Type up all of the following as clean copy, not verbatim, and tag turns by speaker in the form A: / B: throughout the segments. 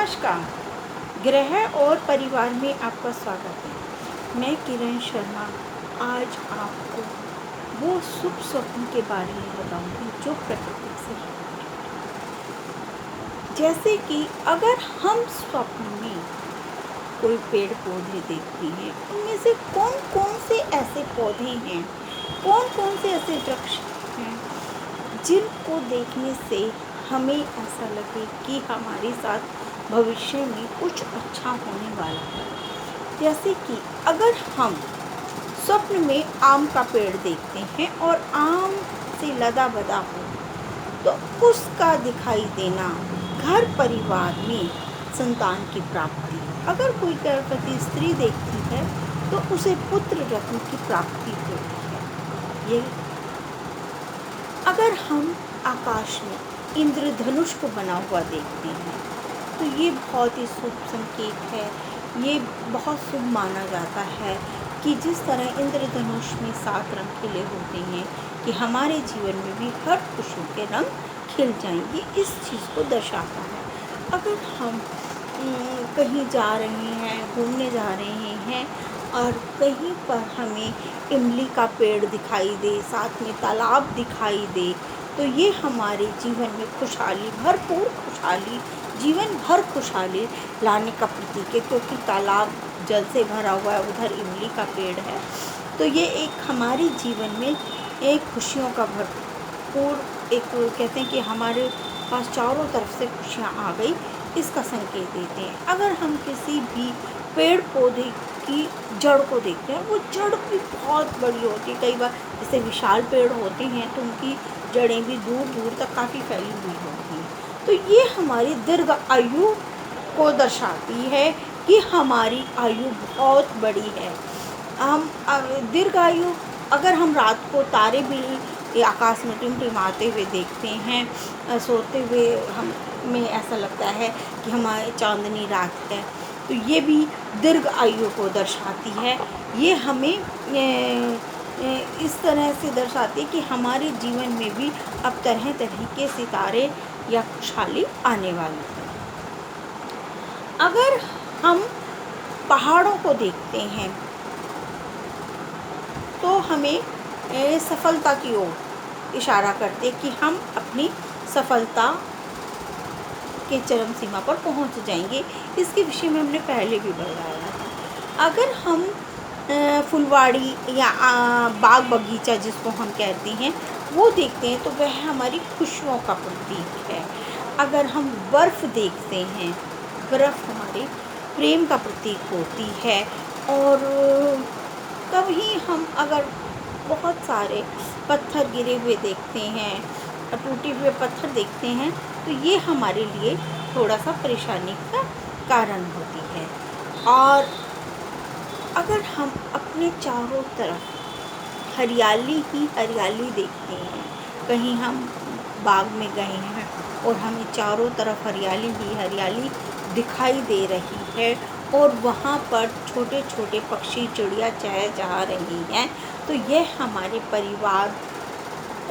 A: नमस्कार। गृह और परिवार में आपका स्वागत है। मैं किरण शर्मा आज आपको वो शुभ स्वप्न के बारे में बताऊंगी जो प्रकृति से है। जैसे कि अगर हम स्वप्न में कोई पेड़ पौधे देखते हैं, उनमें से कौन कौन से ऐसे पौधे हैं, कौन कौन से ऐसे वृक्ष हैं जिनको देखने से हमें ऐसा लगे कि हमारे साथ भविष्य में कुछ अच्छा होने वाला है। जैसे कि अगर हम स्वप्न में आम का पेड़ देखते हैं और आम से लदा बदा हो, तो उसका दिखाई देना घर परिवार में संतान की प्राप्ति। अगर कोई गर्भवती स्त्री देखती है तो उसे पुत्र रत्न की प्राप्ति होती है। ये अगर हम आकाश में इंद्रधनुष को बना हुआ देखते हैं तो ये बहुत ही शुभ संकेत है। ये बहुत शुभ माना जाता है कि जिस तरह इंद्रधनुष में 7 रंग खिले होते हैं कि हमारे जीवन में भी हर खुशियों के रंग खिल जाएंगे, इस चीज़ को दर्शाता है। अगर हम कहीं जा रहे हैं, घूमने जा रहे हैं और कहीं पर हमें इमली का पेड़ दिखाई दे, साथ में तालाब दिखाई दे, तो ये हमारे जीवन में खुशहाली, भरपूर खुशहाली, जीवन भर खुशहाली लाने का प्रतीक है। क्योंकि तालाब जल से भरा हुआ है, उधर इमली का पेड़ है, तो ये एक हमारे जीवन में एक खुशियों का भरपूर, एक कहते हैं कि हमारे पास चारों तरफ से खुशियाँ आ गई, इसका संकेत देते हैं। अगर हम किसी भी पेड़ पौधे की जड़ को देखते हैं, वो जड़ भी बहुत बड़ी होती है। कई बार जैसे विशाल पेड़ होते हैं तो उनकी जड़ें भी दूर दूर तक काफ़ी फैली हुई होती हैं। तो ये हमारी दीर्घ आयु को दर्शाती है कि हमारी आयु बहुत बड़ी है। हम दीर्घ आयु, अगर हम रात को तारे भी आकाश में टिमटिमाते हुए देखते हैं, सोते हुए हमें ऐसा लगता है कि हमारी चांदनी रात है, तो ये भी दीर्घ आयु को दर्शाती है। ये हमें इस तरह से दर्शाती है कि हमारे जीवन में भी अब तरह तरह के सितारे या खुशहाली आने वाली है। अगर हम पहाड़ों को देखते हैं तो हमें सफलता की ओर इशारा करते कि हम अपनी सफलता के चरम सीमा पर पहुंच जाएंगे। इसके विषय में हमने पहले भी बताया था। अगर हम फुलवाड़ी या बाग बगीचा जिसको हम कहते हैं वो देखते हैं तो वह हमारी खुशियों का प्रतीक है। अगर हम बर्फ़ देखते हैं, बर्फ़ हमारे प्रेम का प्रतीक होती है। और कभी हम अगर बहुत सारे पत्थर गिरे हुए देखते हैं, टूटे हुए पत्थर देखते हैं, तो ये हमारे लिए थोड़ा सा परेशानी का कारण होती है। और अगर हम अपने चारों तरफ हरियाली ही हरियाली देखते हैं, कहीं हम बाग में गए हैं और हमें चारों तरफ हरियाली ही हरियाली दिखाई दे रही है और वहाँ पर छोटे छोटे पक्षी चिड़िया चहचहा रही हैं, तो यह हमारे परिवार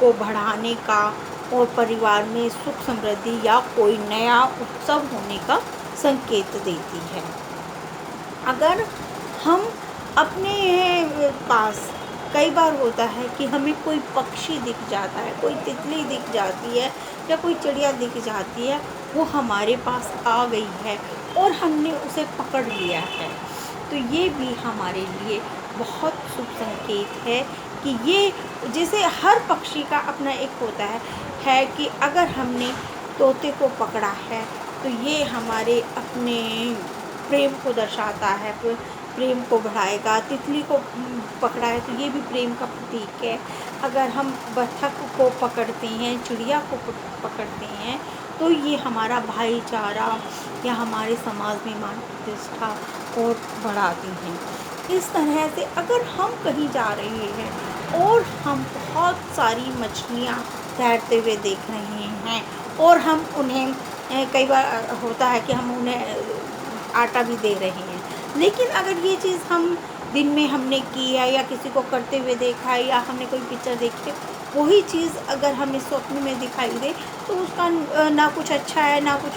A: को बढ़ाने का और परिवार में सुख समृद्धि या कोई नया उत्सव होने का संकेत देती है। अगर हम अपने पास, कई बार होता है कि हमें कोई पक्षी दिख जाता है, कोई तितली दिख जाती है या कोई चिड़िया दिख जाती है, वो हमारे पास आ गई है और हमने उसे पकड़ लिया है, तो ये भी हमारे लिए बहुत शुभ संकेत है कि ये, जैसे हर पक्षी का अपना एक होता है कि अगर हमने तोते को पकड़ा है तो ये हमारे अपने प्रेम को दर्शाता है, प्रेम को बढ़ाएगा। तितली को पकड़ा है तो ये भी प्रेम का प्रतीक है। अगर हम बत्तख को पकड़ते हैं, चिड़िया को पकड़ते हैं, तो ये हमारा भाईचारा या हमारे समाज में मान प्रतिष्ठा और बढ़ाती हैं। इस तरह से अगर हम कहीं जा रहे हैं और हम बहुत सारी मछलियाँ तैरते हुए देख रहे हैं और हम उन्हें, कई बार होता है कि हम उन्हें आटा भी दे रहे हैं, लेकिन अगर ये चीज़ हम दिन में हमने की है या किसी को करते हुए देखा है या हमने कोई पिक्चर देखी है, वही चीज़ अगर हमें स्वप्न में दिखाई दे तो उसका ना कुछ अच्छा है ना कुछ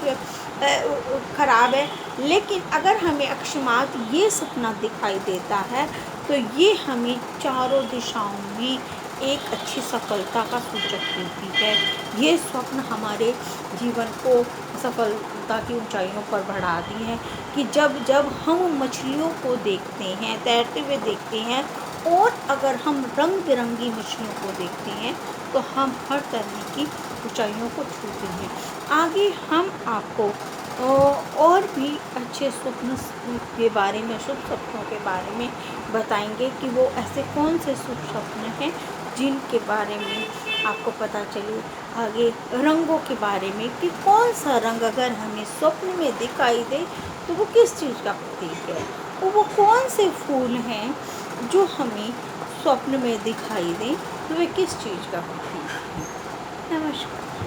A: ख़राब है। लेकिन अगर हमें अकस्मात ये सपना दिखाई देता है तो ये हमें चारों दिशाओं में एक अच्छी सफलता का सूचक देती है। ये स्वप्न हमारे जीवन को सफलता की ऊंचाइयों पर बढ़ाती हैं कि जब जब हम मछलियों को देखते हैं, तैरते हुए देखते हैं, और अगर हम रंग बिरंगी मछलियों को देखते हैं तो हम हर तरह की ऊंचाइयों को छूते हैं। आगे हम आपको और भी अच्छे स्वप्न के बारे में, शुभ सपनों के बारे में बताएंगे कि वो ऐसे कौन से शुभ स्वप्न हैं जिनके बारे में आपको पता चले। आगे रंगों के बारे में कि कौन सा रंग अगर हमें स्वप्न में दिखाई दे तो वो किस चीज़ का प्रतीक है, और वो कौन से फूल हैं जो हमें स्वप्न में दिखाई दें तो वे किस चीज़ का प्रतीक है। नमस्कार।